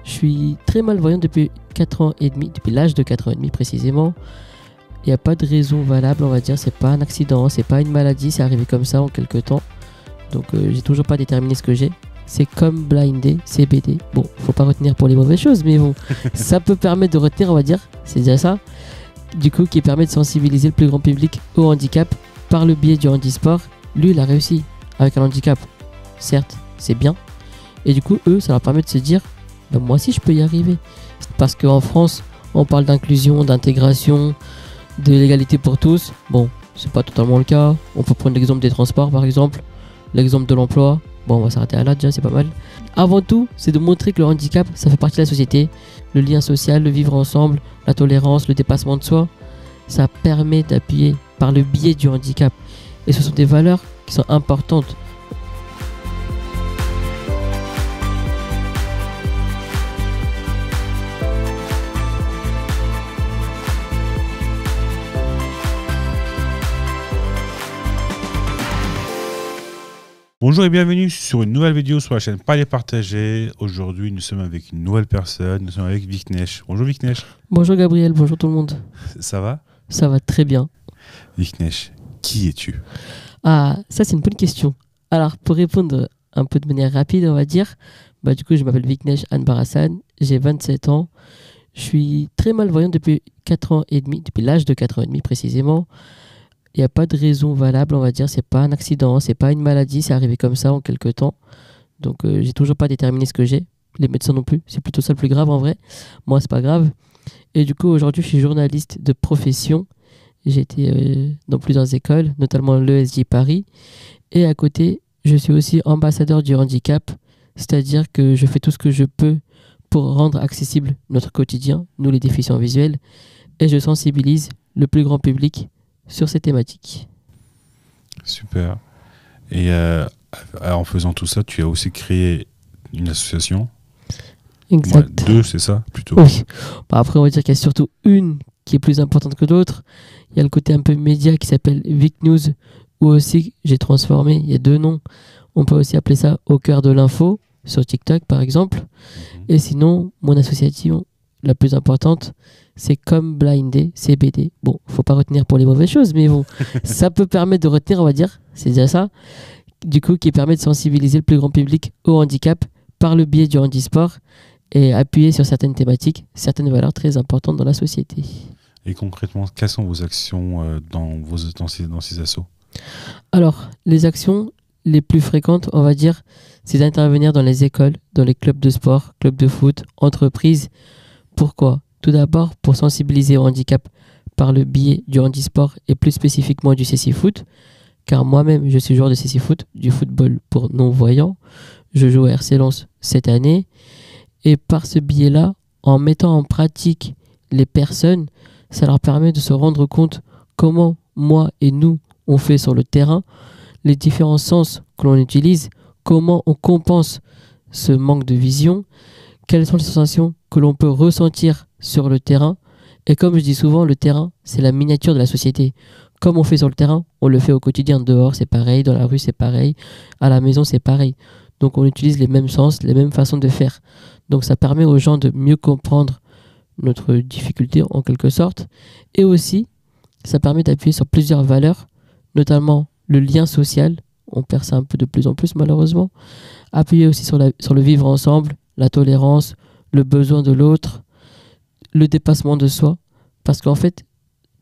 Je suis très malvoyant depuis 4 ans et demi, depuis l'âge de 4 ans et demi précisément. Il n'y a pas de raison valable, on va dire. C'est pas un accident, c'est pas une maladie, c'est arrivé comme ça en quelques temps. Donc j'ai toujours pas déterminé ce que j'ai. C'est comme blindé, CBD. Bon, faut pas retenir pour les mauvaises choses, mais bon, ça peut permettre de retenir, on va dire. C'est déjà ça. Du coup, qui permet de sensibiliser le plus grand public au handicap par le biais du handisport. Lui, il a réussi avec un handicap. Certes, c'est bien. Et du coup, eux, ça leur permet de se dire, ben, moi aussi, je peux y arriver. Parce qu'en France, on parle d'inclusion, d'intégration, de l'égalité pour tous. Bon, c'est pas totalement le cas. On peut prendre l'exemple des transports, par exemple. L'exemple de l'emploi. Bon, on va s'arrêter à là, déjà, c'est pas mal. Avant tout, c'est de montrer que le handicap, ça fait partie de la société. Le lien social, le vivre ensemble, la tolérance, le dépassement de soi. Ça permet d'appuyer par le biais du handicap. Et ce sont des valeurs qui sont importantes. Bonjour et bienvenue sur une nouvelle vidéo sur la chaîne Parler Partager. Aujourd'hui, nous sommes avec une nouvelle personne. Nous sommes avec Viknesh. Bonjour Viknesh. Bonjour Gabriel, bonjour tout le monde. Ça va? Ça va très bien. Viknesh, qui es-tu? Ah, ça c'est une bonne question. Alors, pour répondre un peu de manière rapide, on va dire, du coup, je m'appelle Viknesh Anbarassan, j'ai 27 ans. Je suis très malvoyant depuis 4 ans et demi, depuis l'âge de 4 ans et demi précisément. Il n'y a pas de raison valable, on va dire. C'est pas un accident, c'est pas une maladie, c'est arrivé comme ça en quelques temps. Donc j'ai toujours pas déterminé ce que j'ai. Les médecins non plus. C'est plutôt ça le plus grave en vrai. Moi, c'est pas grave. Et du coup, aujourd'hui, je suis journaliste de profession. J'ai été dans plusieurs écoles, notamment l'ESJ Paris. Et à côté, je suis aussi ambassadeur du handicap. C'est-à-dire que je fais tout ce que je peux pour rendre accessible notre quotidien, nous les déficients visuels. Et je sensibilise le plus grand public sur ces thématiques. Super. Et en faisant tout ça, tu as aussi créé une association. Exact. Deux, c'est ça plutôt. Oui. Après, on va dire qu'il y a surtout une qui est plus importante que d'autres. Il y a le côté un peu média qui s'appelle Vic News, où aussi j'ai transformé. Il y a deux noms. On peut aussi appeler ça Au cœur de l'info sur TikTok par exemple. Et sinon, mon association la plus importante, c'est comme blindé, CBD. Bon, faut pas retenir pour les mauvaises choses, mais bon, ça peut permettre de retenir, on va dire. C'est déjà ça. Du coup, qui permet de sensibiliser le plus grand public au handicap par le biais du handisport et appuyer sur certaines thématiques, certaines valeurs très importantes dans la société. Et concrètement, quelles sont vos actions dans ces assos? Alors, les actions les plus fréquentes, on va dire, c'est d'intervenir dans les écoles, dans les clubs de sport, clubs de foot, entreprises. Pourquoi? Tout d'abord, pour sensibiliser au handicap par le biais du handisport et plus spécifiquement du CC-Foot, car moi-même, je suis joueur de CC-Foot, du football pour non-voyants. Je joue à RC Lens cette année. Et par ce biais-là, en mettant en pratique les personnes, ça leur permet de se rendre compte comment moi et nous, on fait sur le terrain, les différents sens que l'on utilise, comment on compense ce manque de vision, quelles sont les sensations que l'on peut ressentir sur le terrain. Et comme je dis souvent, le terrain, c'est la miniature de la société. Comme on fait sur le terrain, on le fait au quotidien. Dehors, c'est pareil. Dans la rue, c'est pareil. À la maison, c'est pareil. Donc, on utilise les mêmes sens, les mêmes façons de faire. Donc, ça permet aux gens de mieux comprendre notre difficulté, en quelque sorte. Et aussi, ça permet d'appuyer sur plusieurs valeurs, notamment le lien social. On perd ça un peu de plus en plus, malheureusement. Appuyer aussi sur le vivre ensemble, la tolérance, le besoin de l'autre, le dépassement de soi. Parce qu'en fait,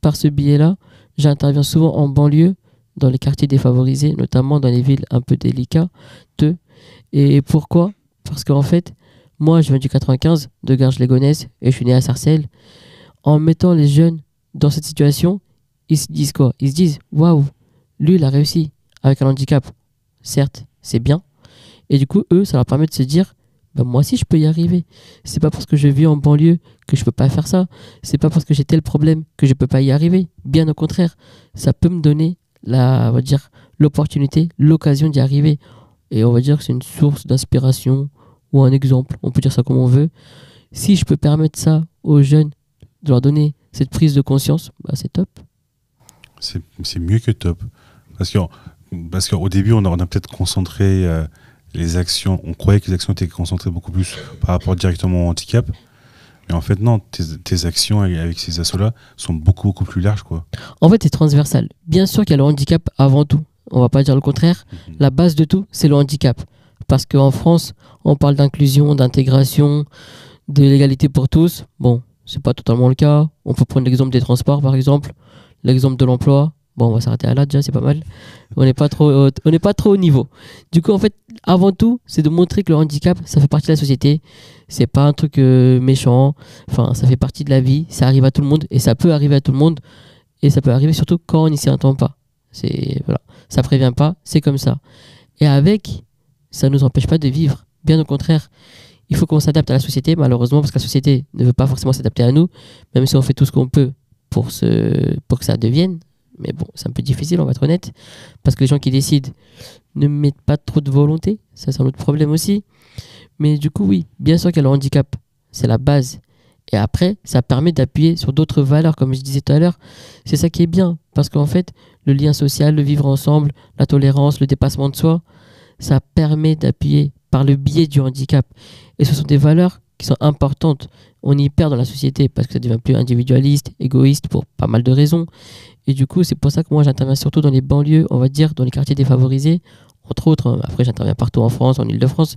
par ce biais-là, j'interviens souvent en banlieue, dans les quartiers défavorisés, notamment dans les villes un peu délicates. Et pourquoi? Parce qu'en fait, moi, je viens du 95, de Garges-les-Gonesse, et je suis né à Sarcelles. En mettant les jeunes dans cette situation, ils se disent quoi? Ils se disent, waouh, lui, il a réussi avec un handicap. Certes, c'est bien. Et du coup, eux, ça leur permet de se dire, moi aussi je peux y arriver. C'est pas parce que je vis en banlieue que je peux pas faire ça. C'est pas parce que j'ai tel problème que je peux pas y arriver. Bien au contraire, ça peut me donner on va dire, l'opportunité, l'occasion d'y arriver. Et on va dire que c'est une source d'inspiration ou un exemple. On peut dire ça comme on veut. Si je peux permettre ça aux jeunes, de leur donner cette prise de conscience, c'est top. C'est mieux que top. Parce qu'au début, on a peut-être concentré les actions, on croyait que les actions étaient concentrées beaucoup plus par rapport directement au handicap. Mais en fait, non, tes actions avec ces assos-là sont beaucoup, beaucoup plus larges, quoi. En fait, c'est transversal. Bien sûr qu'il y a le handicap avant tout. On va pas dire le contraire. La base de tout, c'est le handicap. Parce qu'en France, on parle d'inclusion, d'intégration, de l'égalité pour tous. Bon, c'est pas totalement le cas. On peut prendre l'exemple des transports, par exemple. L'exemple de l'emploi. Bon, on va s'arrêter à là déjà, c'est pas mal. On n'est pas trop au niveau. Du coup, en fait, avant tout, c'est de montrer que le handicap, ça fait partie de la société. C'est pas un truc méchant. Enfin, ça fait partie de la vie. Ça arrive à tout le monde et ça peut arriver à tout le monde. Et ça peut arriver surtout quand on n'y s'y attend pas. Voilà, ça prévient pas, c'est comme ça. Et avec, ça nous empêche pas de vivre. Bien au contraire, il faut qu'on s'adapte à la société, malheureusement, parce que la société ne veut pas forcément s'adapter à nous, même si on fait tout ce qu'on peut pour que ça devienne. Mais bon, c'est un peu difficile, on va être honnête, parce que les gens qui décident ne mettent pas trop de volonté. Ça, c'est un autre problème aussi. Mais du coup, oui, bien sûr qu'il y a le handicap, c'est la base. Et après, ça permet d'appuyer sur d'autres valeurs, comme je disais tout à l'heure. C'est ça qui est bien, parce qu'en fait, le lien social, le vivre ensemble, la tolérance, le dépassement de soi, ça permet d'appuyer par le biais du handicap. Et ce sont des valeurs qui sont importantes. On y perd dans la société parce que ça devient plus individualiste, égoïste pour pas mal de raisons. Et du coup, c'est pour ça que moi, j'interviens surtout dans les banlieues, on va dire, dans les quartiers défavorisés, entre autres. Après, j'interviens partout en France, en Île-de-France.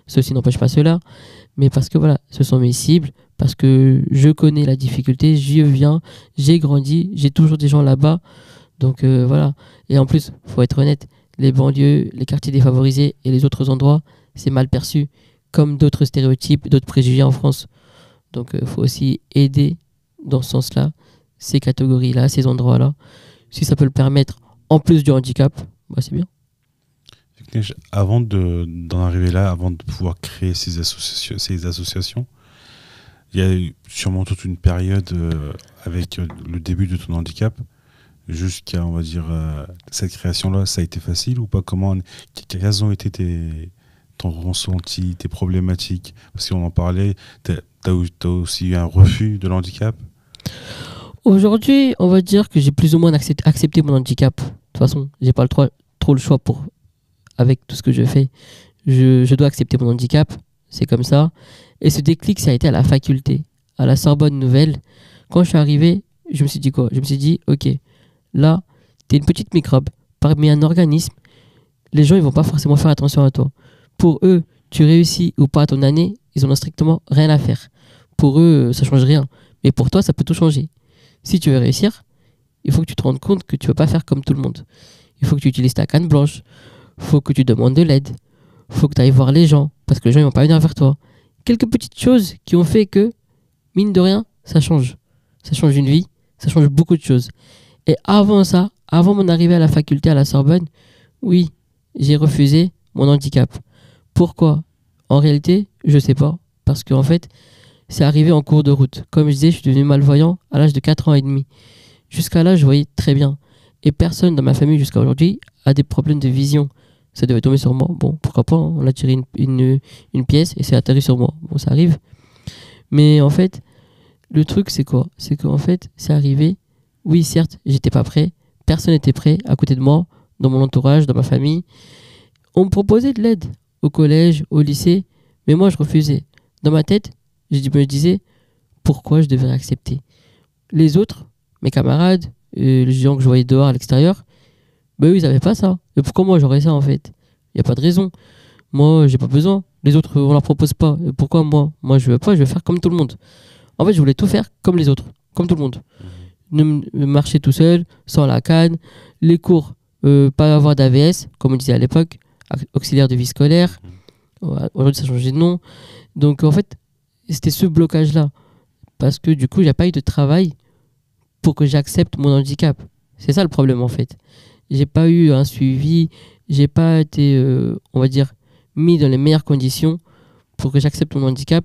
Ceci n'empêche pas cela. Mais parce que voilà, ce sont mes cibles, parce que je connais la difficulté, j'y viens, j'ai grandi, j'ai toujours des gens là-bas. Donc voilà. Et en plus, faut être honnête, les banlieues, les quartiers défavorisés et les autres endroits, c'est mal perçu, comme d'autres stéréotypes, d'autres préjugés en France. Donc faut aussi aider dans ce sens-là, ces catégories-là, ces endroits-là. Si ça peut le permettre, en plus du handicap, bah c'est bien. Avant d'en arriver là, avant de pouvoir créer ces associations, il y a eu sûrement toute une période avec le début de ton handicap jusqu'à, on va dire, cette création-là. Ça a été facile ou pas? Quels ont été ton ressenti, tes problématiques? Parce qu'on en parlait, t'as aussi eu un refus de l'handicap? Aujourd'hui, on va dire que j'ai plus ou moins accepté mon handicap. De toute façon, j'ai pas trop le choix avec tout ce que je fais. Je dois accepter mon handicap, c'est comme ça. Et ce déclic, ça a été à la faculté, à la Sorbonne Nouvelle. Quand je suis arrivé, je me suis dit quoi? Je me suis dit, ok, là, t'es une petite microbe parmi un organisme. Les gens, ils vont pas forcément faire attention à toi. Pour eux, tu réussis ou pas ton année, ils en ont strictement rien à faire. Pour eux, ça change rien. Mais pour toi, ça peut tout changer. Si tu veux réussir, il faut que tu te rendes compte que tu ne peux pas faire comme tout le monde. Il faut que tu utilises ta canne blanche. Il faut que tu demandes de l'aide. Il faut que tu ailles voir les gens, parce que les gens ne vont pas venir vers toi. Quelques petites choses qui ont fait que, mine de rien, ça change. Ça change une vie, ça change beaucoup de choses. Et avant ça, avant mon arrivée à la faculté à la Sorbonne, oui, j'ai refusé mon handicap. Pourquoi? En réalité, je ne sais pas. Parce qu'en fait, c'est arrivé en cours de route. Comme je disais, je suis devenu malvoyant à l'âge de 4 ans et demi. Jusqu'à là, je voyais très bien. Et personne dans ma famille jusqu'à aujourd'hui a des problèmes de vision. Ça devait tomber sur moi. Bon, pourquoi pas, hein. On a tiré une pièce et c'est atterri sur moi. Bon, ça arrive. Mais en fait, le truc, c'est quoi? C'est qu'en fait, c'est arrivé. Oui, certes, j'étais pas prêt. Personne n'était prêt à côté de moi, dans mon entourage, dans ma famille. On me proposait de l'aide au collège, au lycée. Mais moi, je refusais. Dans ma tête, je me disais, pourquoi je devrais accepter? Les autres, mes camarades, les gens que je voyais dehors à l'extérieur, eux, ils n'avaient pas ça. Et pourquoi moi j'aurais ça en fait? Il n'y a pas de raison. Moi, j'ai pas besoin. Les autres, on leur propose pas. Et pourquoi moi? Moi, je veux pas, je veux faire comme tout le monde. En fait, je voulais tout faire comme les autres, comme tout le monde. Marcher tout seul, sans la canne, les cours, pas avoir d'AVS, comme on disait à l'époque, auxiliaire de vie scolaire. Aujourd'hui, ça a changé de nom. Donc, en fait, c'était ce blocage-là. Parce que du coup, j'ai pas eu de travail pour que j'accepte mon handicap. C'est ça le problème, en fait. J'ai pas eu un suivi, j'ai pas été, on va dire, mis dans les meilleures conditions pour que j'accepte mon handicap.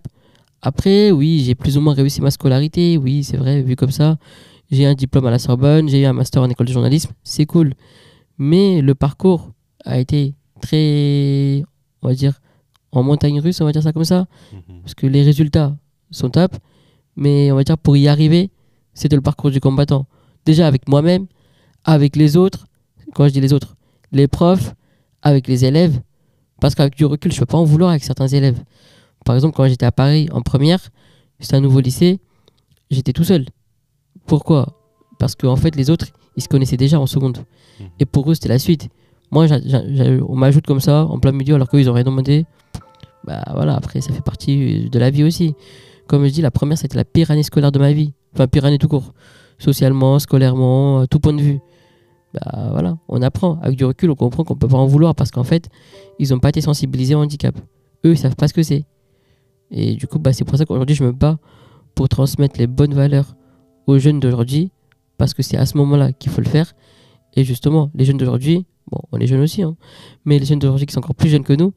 Après, oui, j'ai plus ou moins réussi ma scolarité, oui, c'est vrai, vu comme ça. J'ai un diplôme à la Sorbonne, j'ai eu un master en école de journalisme, c'est cool. Mais le parcours a été très, on va dire, en montagne russe, on va dire ça comme ça. Parce que les résultats sont top, mais on va dire pour y arriver, c'était le parcours du combattant. Déjà avec moi-même, avec les autres, quand je dis les autres, les profs, avec les élèves, Parce qu'avec du recul, je peux pas en vouloir avec certains élèves. Par exemple, quand j'étais à Paris en première, c'était un nouveau lycée, j'étais tout seul. Pourquoi? Parce qu'en fait, les autres, ils se connaissaient déjà en seconde. Et pour eux, c'était la suite. Moi, on m'ajoute comme ça, en plein milieu, alors qu'eux, ils ont rien demandé. Bah voilà, après, ça fait partie de la vie aussi. Comme je dis, la première, c'était la pire année scolaire de ma vie. Enfin, pire année tout court. Socialement, scolairement, à tout point de vue. Bah voilà, on apprend. Avec du recul, on comprend qu'on peut pas en vouloir parce qu'en fait, ils n'ont pas été sensibilisés au handicap. Eux, ils savent pas ce que c'est. Et du coup, bah, c'est pour ça qu'aujourd'hui, je me bats pour transmettre les bonnes valeurs aux jeunes d'aujourd'hui parce que c'est à ce moment-là qu'il faut le faire. Et justement, les jeunes d'aujourd'hui, bon, on est jeunes aussi, hein, mais les jeunes d'aujourd'hui qui sont encore plus jeunes que nous,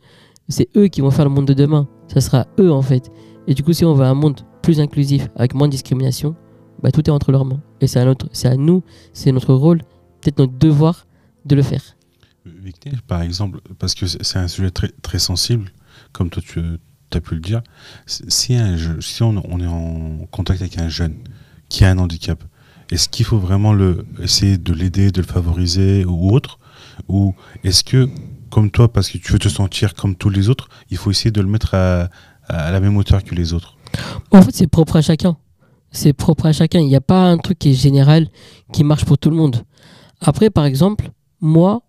c'est eux qui vont faire le monde de demain. Ça sera eux, en fait. Et du coup, si on veut un monde plus inclusif, avec moins de discrimination, bah, tout est entre leurs mains. Et c'est à nous, c'est notre rôle, peut-être notre devoir de le faire. Victor, par exemple, parce que c'est un sujet très, très sensible, comme toi tu as pu le dire, si on est en contact avec un jeune qui a un handicap, est-ce qu'il faut vraiment essayer de l'aider, de le favoriser ou autre? Ou est-ce que, comme toi, parce que tu veux te sentir comme tous les autres, il faut essayer de le mettre à la même hauteur que les autres? En fait, c'est propre à chacun. C'est propre à chacun. Il n'y a pas un truc qui est général, qui marche pour tout le monde. Après, par exemple, moi,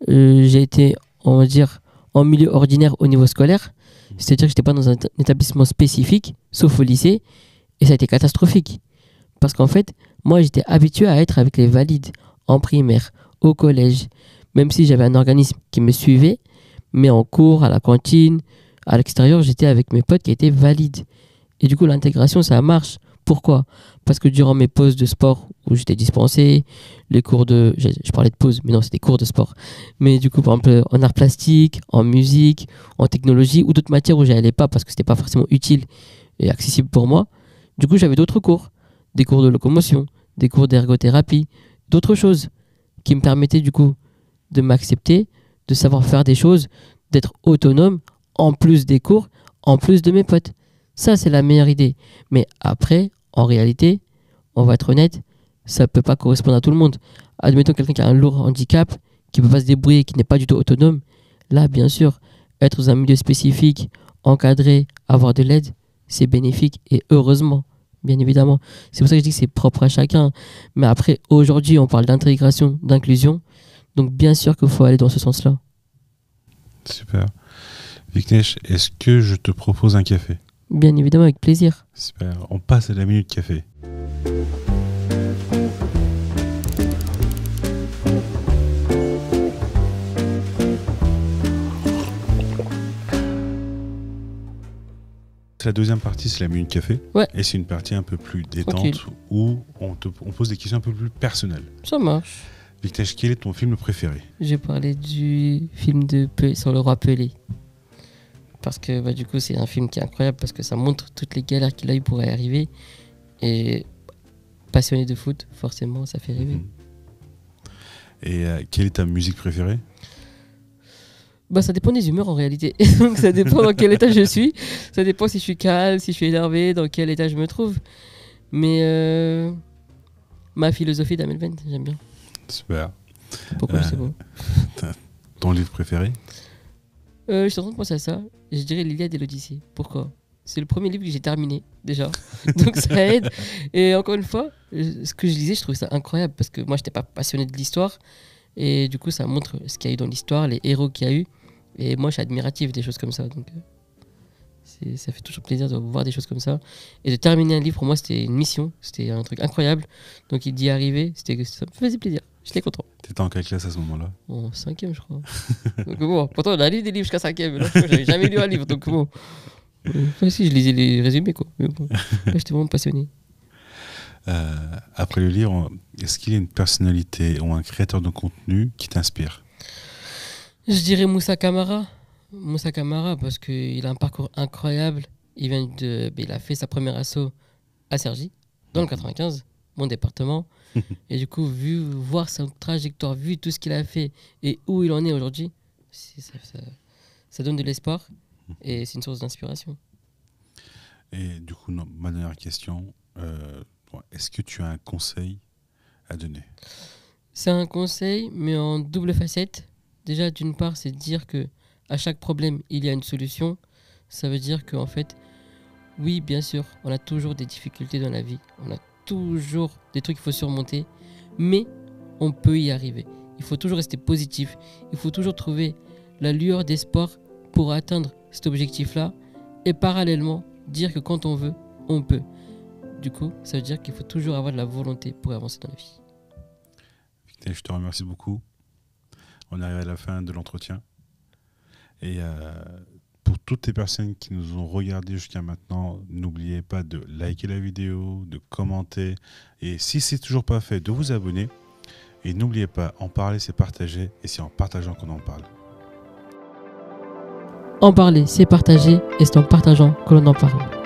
j'ai été, on va dire, en milieu ordinaire au niveau scolaire. C'est-à-dire que je n'étais pas dans un établissement spécifique, sauf au lycée. Et ça a été catastrophique. Parce qu'en fait, moi, j'étais habitué à être avec les valides en primaire, au collège. Même si j'avais un organisme qui me suivait, mais en cours, à la cantine, à l'extérieur, j'étais avec mes potes qui étaient valides. Et du coup, l'intégration, ça marche. Pourquoi? Parce que durant mes pauses de sport où j'étais dispensé, les cours de... Je parlais de pauses, mais non, c'était cours de sport. Mais du coup, par exemple, en art plastique, en musique, en technologie ou d'autres matières où j'allais pas parce que c'était pas forcément utile et accessible pour moi. Du coup, j'avais d'autres cours. Des cours de locomotion, des cours d'ergothérapie, d'autres choses qui me permettaient du coup de m'accepter, de savoir faire des choses, d'être autonome en plus des cours, en plus de mes potes. Ça, c'est la meilleure idée. Mais après, en réalité, on va être honnête, ça ne peut pas correspondre à tout le monde. Admettons quelqu'un qui a un lourd handicap, qui ne peut pas se débrouiller, qui n'est pas du tout autonome. Là, bien sûr, être dans un milieu spécifique, encadré, avoir de l'aide, c'est bénéfique et heureusement, bien évidemment. C'est pour ça que je dis que c'est propre à chacun. Mais après, aujourd'hui, on parle d'intégration, d'inclusion. Donc, bien sûr qu'il faut aller dans ce sens-là. Super. Viknesh, est-ce que je te propose un café? Bien évidemment, avec plaisir. Super. On passe à la minute café. La deuxième partie, c'est la minute café. Ouais. Et c'est une partie un peu plus détente Tranquille. où on pose des questions un peu plus personnelles. Ça marche. Viknesh, quel est ton film préféré? J'ai parlé du film sur le roi Pelé. Parce que bah, du coup, c'est un film qui est incroyable parce que ça montre toutes les galères qu'il a eu pour y arriver. Et passionné de foot, forcément, ça fait rêver. Et quelle est ta musique préférée? Bah, ça dépend des humeurs en réalité. Donc ça dépend dans quel état je suis. Ça dépend si je suis calme, si je suis énervé, dans quel état je me trouve. Mais ma philosophie d'Amel Bent, j'aime bien. Super. Pourquoi je sais pas. Ton livre préféré? Je suis en train de penser à ça. Je dirais l'Iliade et l'Odyssée. Pourquoi? C'est le premier livre que j'ai terminé déjà. Donc ça aide. Et encore une fois, ce que je lisais, je trouvais ça incroyable parce que moi, je n'étais pas passionné de l'histoire. Et du coup, ça montre ce qu'il y a eu dans l'histoire, les héros qu'il y a eu. Et moi, je suis admiratif des choses comme ça. Donc, ça fait toujours plaisir de voir des choses comme ça. Et de terminer un livre, pour moi, c'était une mission. C'était un truc incroyable. Donc, d'y arriver, ça me faisait plaisir. J'étais content. T'étais en quelle classe à ce moment-là? En 5e, je crois. Donc, bon, pourtant, on a lu des livres jusqu'à 5e. Mais là, j'avais jamais lu un livre. Donc, bon. Enfin, si, je lisais les résumés, quoi. Mais bon, là, j'étais vraiment passionné. Après le livre, est-ce qu'il y a une personnalité ou un créateur de contenu qui t'inspire? Je dirais Moussa Camara. Moussa Camara, parce qu'il a un parcours incroyable. Il a fait sa première asso à Cergy, dans le 95, mon département. Et du coup, voir sa trajectoire, vu tout ce qu'il a fait et où il en est aujourd'hui, ça donne de l'espoir et c'est une source d'inspiration. Et du coup, ma dernière question, est-ce que tu as un conseil à donner? C'est un conseil, mais en double facette. Déjà, d'une part, c'est de dire que à chaque problème, il y a une solution, ça veut dire qu'en fait, oui, bien sûr, on a toujours des difficultés dans la vie. On a toujours des trucs qu'il faut surmonter. Mais on peut y arriver. Il faut toujours rester positif. Il faut toujours trouver la lueur d'espoir pour atteindre cet objectif-là. Et parallèlement, dire que quand on veut, on peut. Du coup, ça veut dire qu'il faut toujours avoir de la volonté pour avancer dans la vie. Je te remercie beaucoup. On arrive à la fin de l'entretien. Et pour toutes les personnes qui nous ont regardés jusqu'à maintenant, n'oubliez pas de liker la vidéo, de commenter. Et si c'est toujours pas fait, de vous abonner. Et n'oubliez pas, en parler, c'est partager. Et c'est en partageant qu'on en parle. En parler, c'est partager. Et c'est en partageant que l'on en parle.